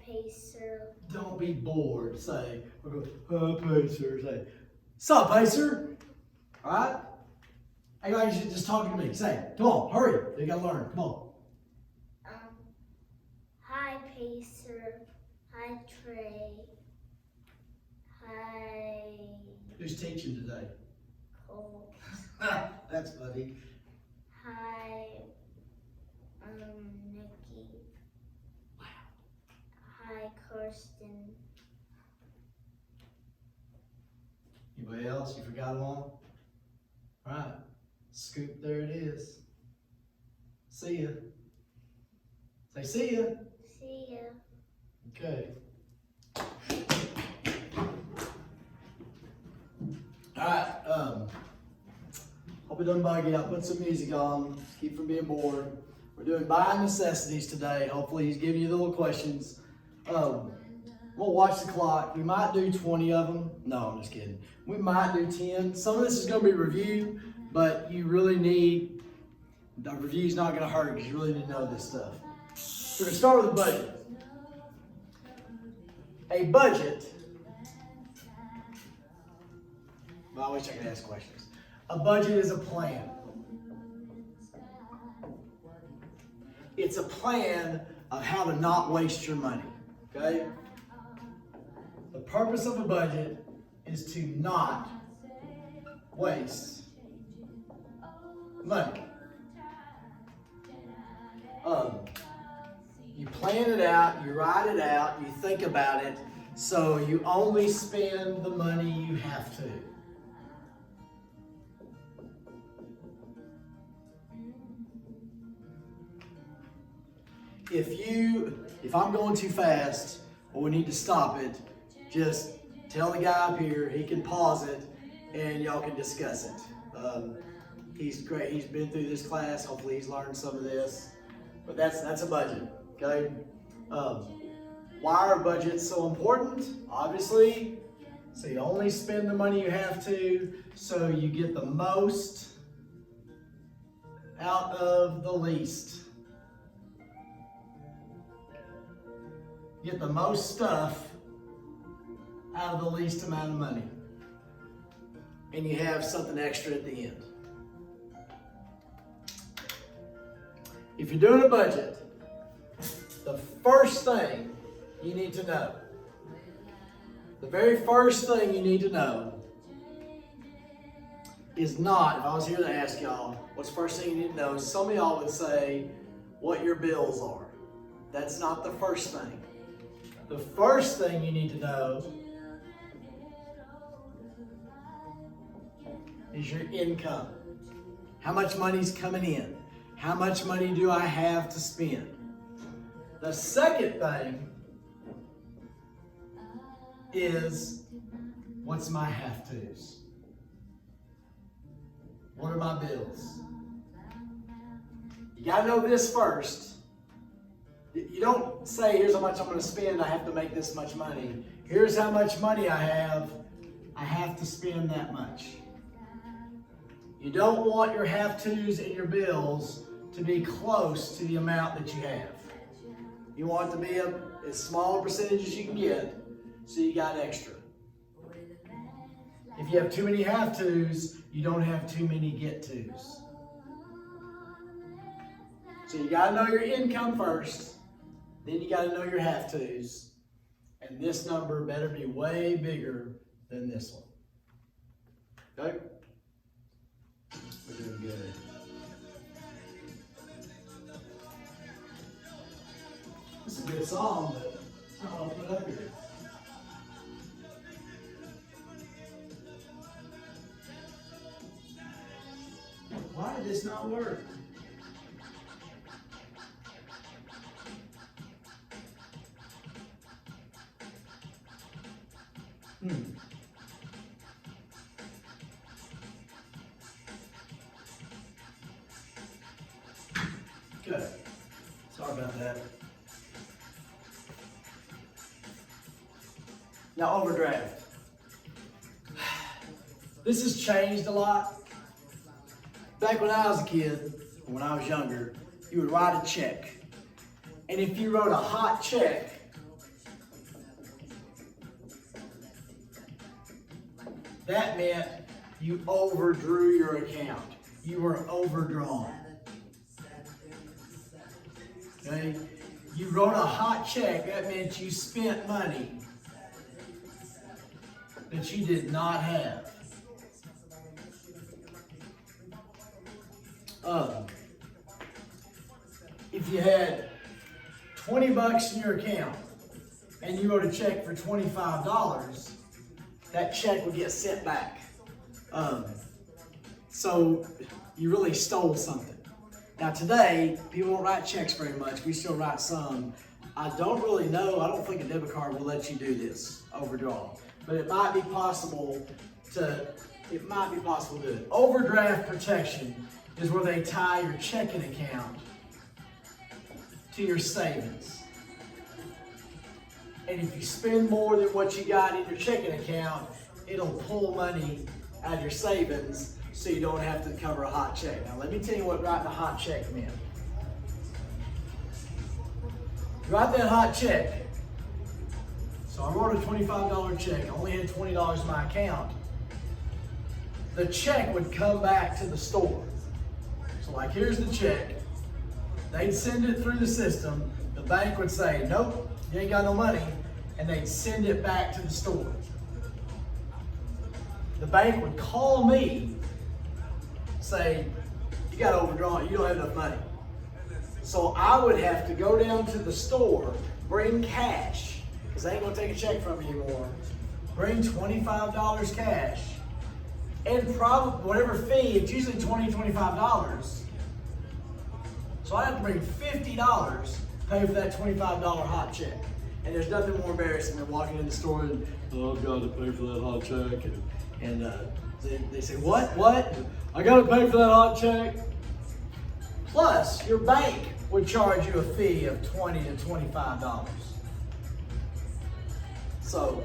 Pacer. Don't be bored. Say, or go, Pacer. Say, sup, Pacer? All right? Hey, guys, you're just talking to me. Say, come on, hurry. You gotta learn. Come on. Hi, Pacer. Hi, Trey. Hi, Who's teaching today? Cole. That's funny. Hi, Nikki. Wow. Hi, Kirsten. Anybody else? You forgot them all? All right. Scoop, there it is. See ya. Say, see ya. See ya. Okay. All right. Hope it doesn't bug you. I'll put some music on. Keep from being bored. We're doing buying necessities today. Hopefully he's giving you the little questions. We'll watch the clock. We might do 20 of them. No, I'm just kidding. We might do 10. Some of this is going to be review, but you really need, the review's not going to hurt because you really need to know this stuff. We're going to start with a budget. A budget, well, I wish I could ask questions. A budget is a plan. It's a plan of how to not waste your money, okay? The purpose of a budget is to not waste money. You plan it out, you write it out, you think about it, so you only spend the money you have to. If I'm going too fast or we need to stop it, just tell the guy up here, he can pause it and y'all can discuss it. He's great, he's been through this class, hopefully he's learned some of this, but that's a budget, okay? Why are budgets so important? Obviously, so you only spend the money you have to, so you get the most out of the least. Get the most stuff out of the least amount of money. And you have something extra at the end. If you're doing a budget, the first thing you need to know, the very first thing you need to know is not, if I was here to ask y'all, what's the first thing you need to know? Some of y'all would say what your bills are. That's not the first thing. The first thing you need to know is your income. How much money's coming in? How much money do I have to spend? The second thing is, what's my have-tos? What are my bills? You gotta know this first. You don't say, here's how much I'm gonna spend, I have to make this much money. Here's how much money I have to spend that much. You don't want your have-tos and your bills to be close to the amount that you have. You want it to be as small a percentage as you can get, so you got extra. If you have too many have-tos, you don't have too many get-tos. So you gotta know your income first, then you gotta know your have-tos, and this number better be way bigger than this one. Okay? We're doing good. It's a good song, but I don't want to put it up here. Why did this not work? Good. Sorry about that. Now, overdraft. This has changed a lot. Back when I was a kid, when I was younger, you would write a check. And if you wrote a hot check, that meant you overdrew your account. You were overdrawn. Okay? You wrote a hot check, that meant you spent money that you did not have. If you had 20 bucks in your account and you wrote a check for $25, that check would get sent back. So you really stole something. Now today, people don't write checks very much. We still write some. I don't really know. I don't think a debit card will let you do this, overdraw. But it might be possible to do it. Overdraft protection is where they tie your checking account to your savings. And if you spend more than what you got in your checking account, it'll pull money out of your savings so you don't have to cover a hot check. Now let me tell you what writing a hot check meant. You write that hot check. So I wrote a $25 check. I only had $20 in my account. The check would come back to the store. So like, here's the check. They'd send it through the system. The bank would say, nope, you ain't got no money. And they'd send it back to the store. The bank would call me, say, you got overdrawn, you don't have enough money. So I would have to go down to the store, bring cash, because they ain't gonna take a check from me anymore. Bring $25 cash, and probably whatever fee, it's usually $20, $25. So I have to bring $50 to pay for that $25 hot check. And there's nothing more embarrassing than walking in the store and, oh, I've got to pay for that hot check. And they say, what? I got to pay for that hot check. Plus, your bank would charge you a fee of $20 to $25. So,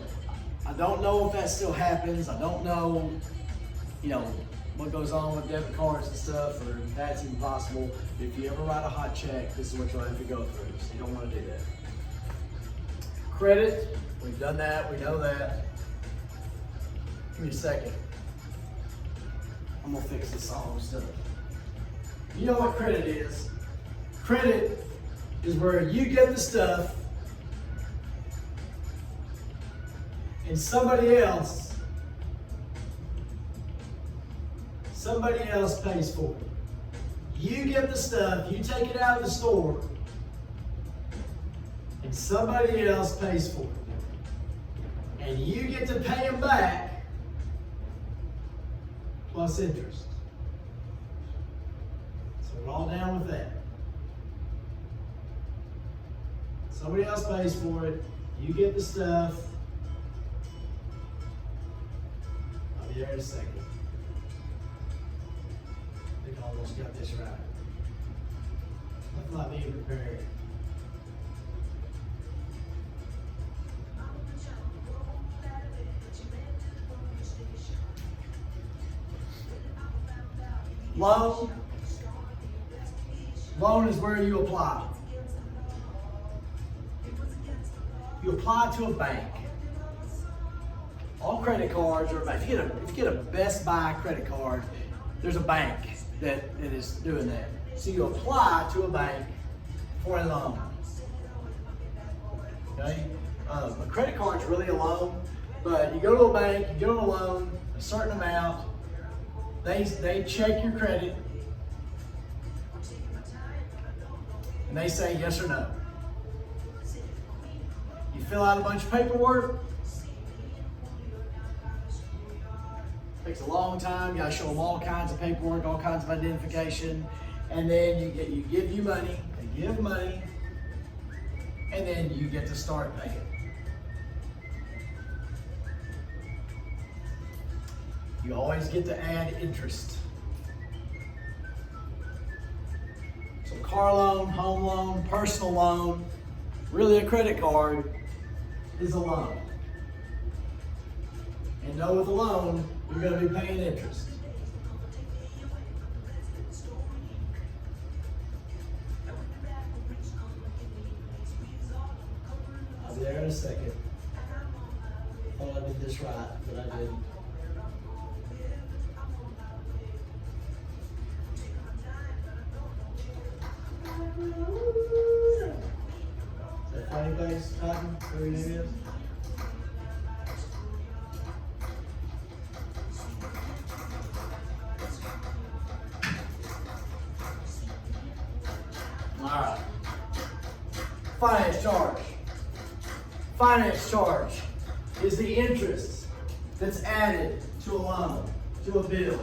I don't know if that still happens. I don't know, what goes on with debit cards and stuff, or if that's even possible. If you ever write a hot check, this is what you'll have to go through. So you don't want to do that. Credit, we've done that, we know that. Give me a second. I'm gonna fix this all stuff. You know what credit is? Credit is where you get the stuff and somebody else pays for it. You get the stuff, you take it out of the store, and somebody else pays for it. And you get to pay them back plus interest. So we're all down with that. Somebody else pays for it, you get the stuff. I'll be there in a second. I think I almost got this right. Nothing like being prepared. Loan is where you apply. You apply to a bank. All credit cards are a bank. If you get a Best Buy credit card, there's a bank that is doing that. So you apply to a bank for a loan. Okay? A credit card is really a loan, but you go to a bank, you get on a loan, a certain amount. They check your credit, and they say yes or no. You fill out a bunch of paperwork. Takes a long time. You gotta show them all kinds of paperwork, all kinds of identification, and then you give you money. They give money, and then you get to start paying. You always get to add interest. So car loan, home loan, personal loan, really a credit card is a loan. And know with a loan, you're going to be paying interest. I'll be there in a second. I thought I did this right, but I didn't. Titan? Who your name is? Alright. Finance charge. Finance charge is the interest that's added to a loan, to a bill.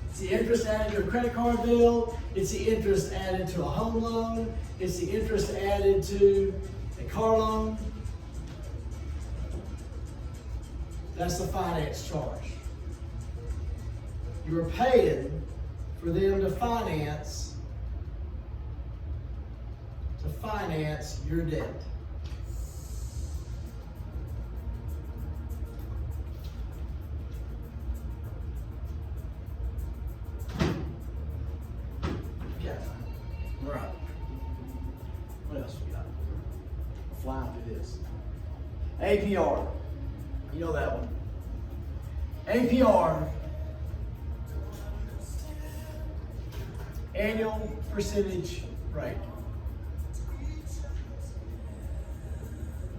It's the interest added to a credit card bill. It's the interest added to a home loan. It's the interest added to a car loan. That's the finance charge. You're paying for them to finance your debt. Okay. All right. What else we got? Flying through this. APR. You know that one. APR. Annual percentage rate.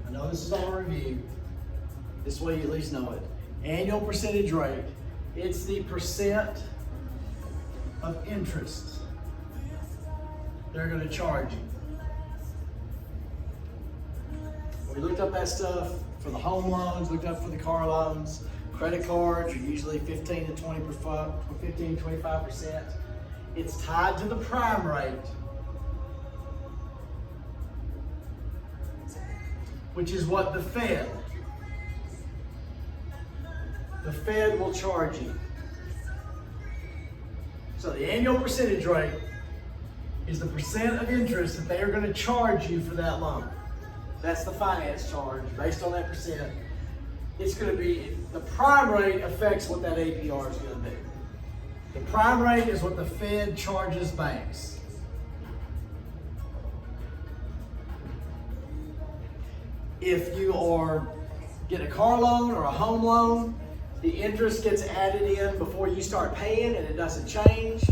I know this is all a review. This way you at least know it. Annual percentage rate. It's the percent of interest they're going to charge you. We looked up that stuff for the home loans, looked up for the car loans. Credit cards are usually 15 to 25%. It's tied to the prime rate, which is what the Fed will charge you. So the annual percentage rate is the percent of interest that they are going to charge you for that loan. That's the finance charge based on that percent. It's going to be, the prime rate affects what that APR is going to be. The prime rate is what the Fed charges banks. If you are getting a car loan or a home loan, the interest gets added in before you start paying and it doesn't change.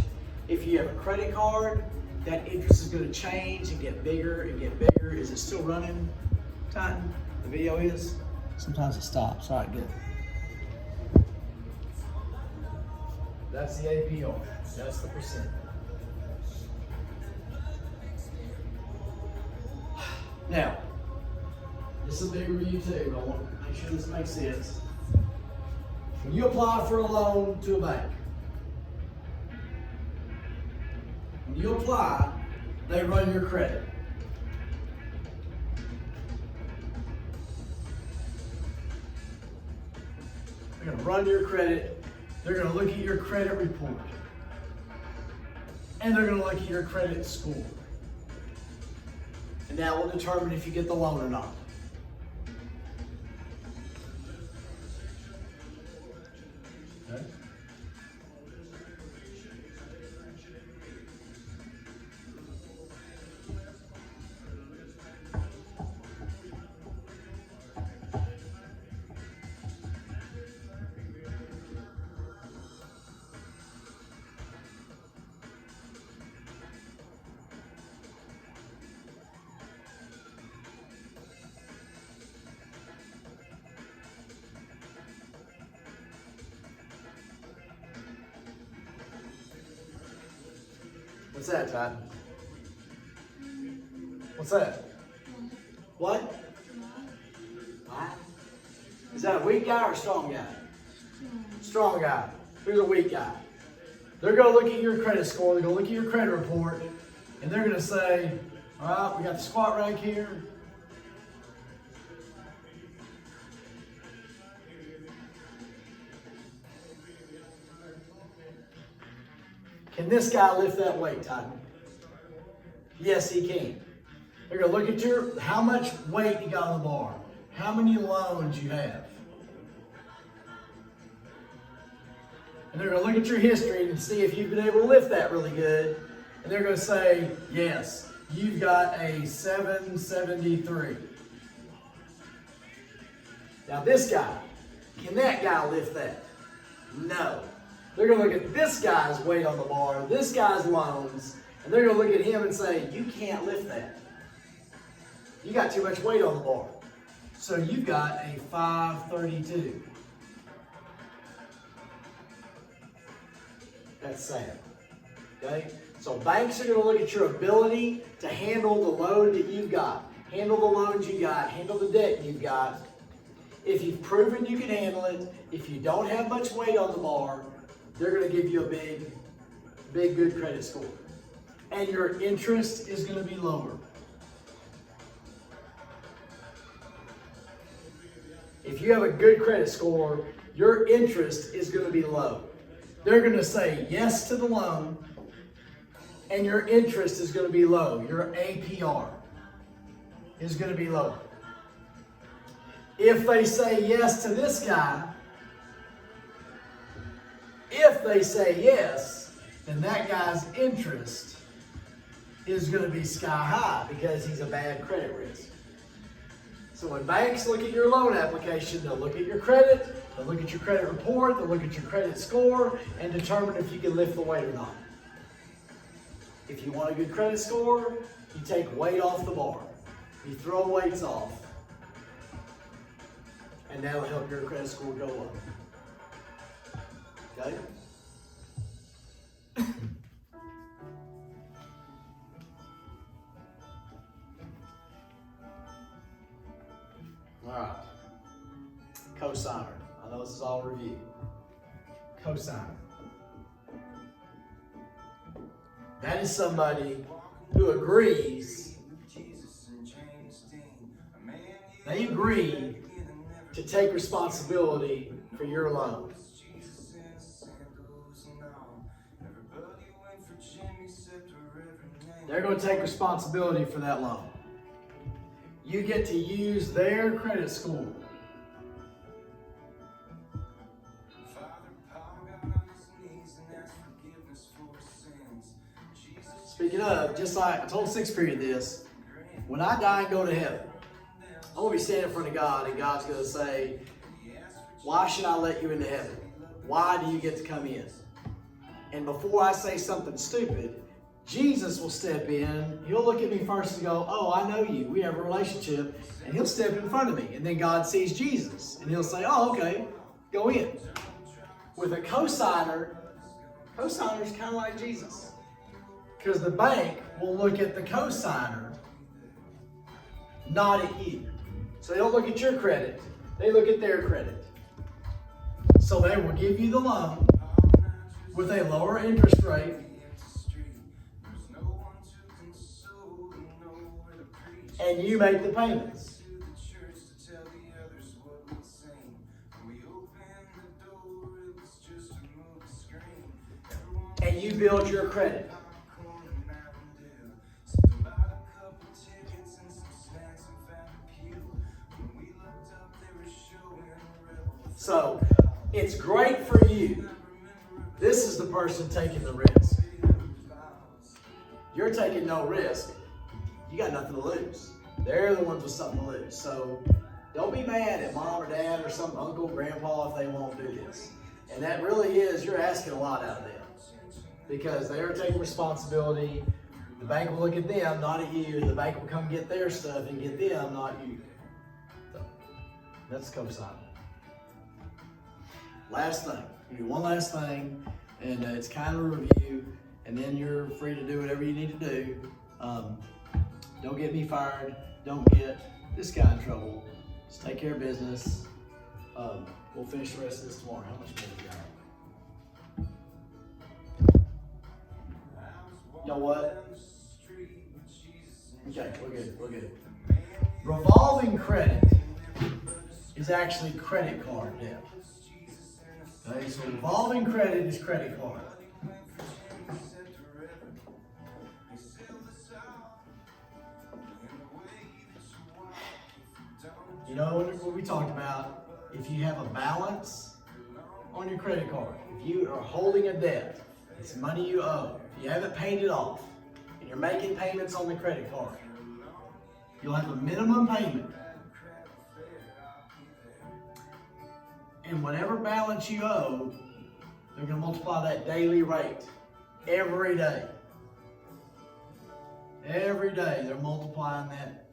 If you have a credit card, that interest is going to change and get bigger and get bigger. Is it still running, Titan? The video is? Sometimes it stops. All right, good. That's the APR. That's the percent. Now, this is a big review too, but I want to make sure this makes sense. When you apply for a loan to a bank, when you apply, they run your credit. They're going to run your credit. They're going to look at your credit report. And they're going to look at your credit score. And that will determine if you get the loan or not. Okay. What's that, Todd? What's that? What? Why? Is that a weak guy or a strong guy? Strong guy. Who's a weak guy? They're going to look at your credit score, they're going to look at your credit report, and they're going to say, all right, we got the squat rank here. Can this guy lift that weight, Titan? Yes, he can. They're going to look at how much weight you got on the bar, how many loans you have. And they're going to look at your history and see if you've been able to lift that really good. And they're going to say, yes, you've got a 773. Now this guy, can that guy lift that? No. They're going to look at this guy's weight on the bar, this guy's loans, and they're going to look at him and say, you can't lift that. You got too much weight on the bar. So you've got a 532. That's sad. Okay? So banks are going to look at your ability to handle the load that you've got. Handle the loans you got. Handle the debt you've got. If you've proven you can handle it, if you don't have much weight on the bar, they're going to give you a big, good credit score. And your interest is going to be lower. If you have a good credit score, your interest is going to be low. They're going to say yes to the loan, and your interest is going to be low. Your APR is going to be lower. If they say yes to this guy, if they say yes, then that guy's interest is going to be sky high because he's a bad credit risk. So when banks look at your loan application, they'll look at your credit, they'll look at your credit report, they'll look at your credit score, and determine if you can lift the weight or not. If you want a good credit score, you take weight off the bar. You throw weights off. And that'll help your credit score go up. Okay? All right. Cosigner. I know this is all review. Cosigner. That is somebody who agrees. They agree to take responsibility for your loan. They're going to take responsibility for that loan. You get to use their credit score. Speaking of, just like I told 6th period this, when I die and go to heaven, I'm going to be standing in front of God, and God's going to say, why should I let you into heaven? Why do you get to come in? And before I say something stupid, Jesus will step in. He'll look at me first and go, oh, I know you. We have a relationship. And he'll step in front of me. And then God sees Jesus. And he'll say, oh, okay, go in. With a cosigner, cosigner's kind of like Jesus. Because the bank will look at the cosigner, not at you. So they don't look at your credit. They look at their credit. So they will give you the loan with a lower interest rate. And you make the payments. And you build your credit. So, it's great for you. This is the person taking the risk. You're taking no risk. You got nothing to lose. They're the ones with something to lose. So, don't be mad at mom or dad or some uncle, grandpa if they won't do this. And that really is, you're asking a lot out of them. Because they are taking responsibility. The bank will look at them, not at you. The bank will come get their stuff and get them, not you. So, that's cosigning. Last thing. You do one last thing, and it's kind of a review, and then you're free to do whatever you need to do. Don't get me fired. Don't get this guy in trouble. Just take care of business. We'll finish the rest of this tomorrow. How much more we got? Y'all what? Okay, we're good. Revolving credit is actually credit card debt. Okay, so revolving credit is credit card. You know what we talked about? If you have a balance on your credit card, if you are holding a debt, it's money you owe, if you haven't paid it off, and you're making payments on the credit card, you'll have a minimum payment. And whatever balance you owe, they're going to multiply that daily rate every day. Every day they're multiplying that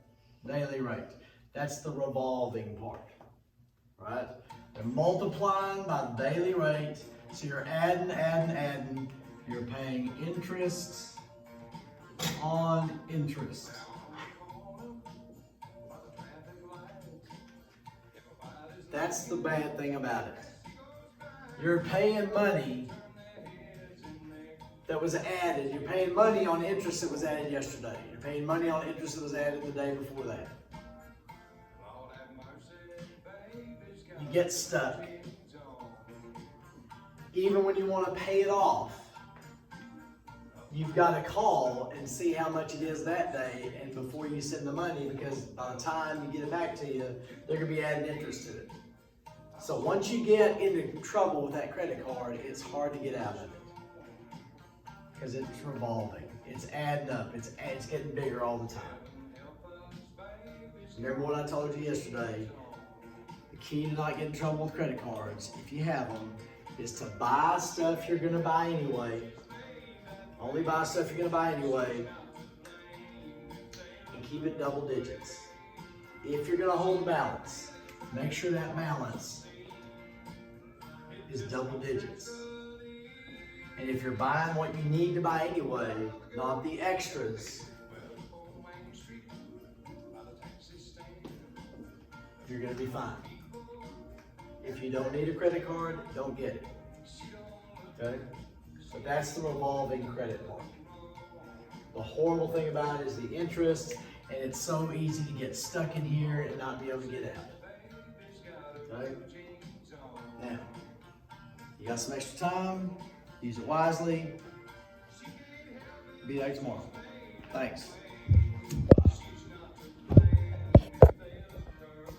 daily rate. That's the revolving part, right? They're multiplying by the daily rate. So you're adding. You're paying interest on interest. That's the bad thing about it. You're paying money that was added. You're paying money on interest that was added yesterday. You're paying money on interest that was added the day before that. You get stuck. Even when you want to pay it off, you've got to call and see how much it is that day and before you send the money, because by the time you get it back to you, they're going to be adding interest to it. So once you get into trouble with that credit card, it's hard to get out of it because it's revolving. It's adding up. It's getting bigger all the time. Remember what I told you yesterday? The key to not getting in trouble with credit cards, if you have them, is to buy stuff you're going to buy anyway. Only buy stuff you're going to buy anyway. And keep it double digits. If you're going to hold a balance, make sure that balance is double digits. And if you're buying what you need to buy anyway, not the extras, you're going to be fine. If you don't need a credit card, don't get it. Okay? So that's the revolving credit part. The horrible thing about it is the interest, and it's so easy to get stuck in here and not be able to get out. Okay? Now, you got some extra time, use it wisely. Be there tomorrow. Thanks.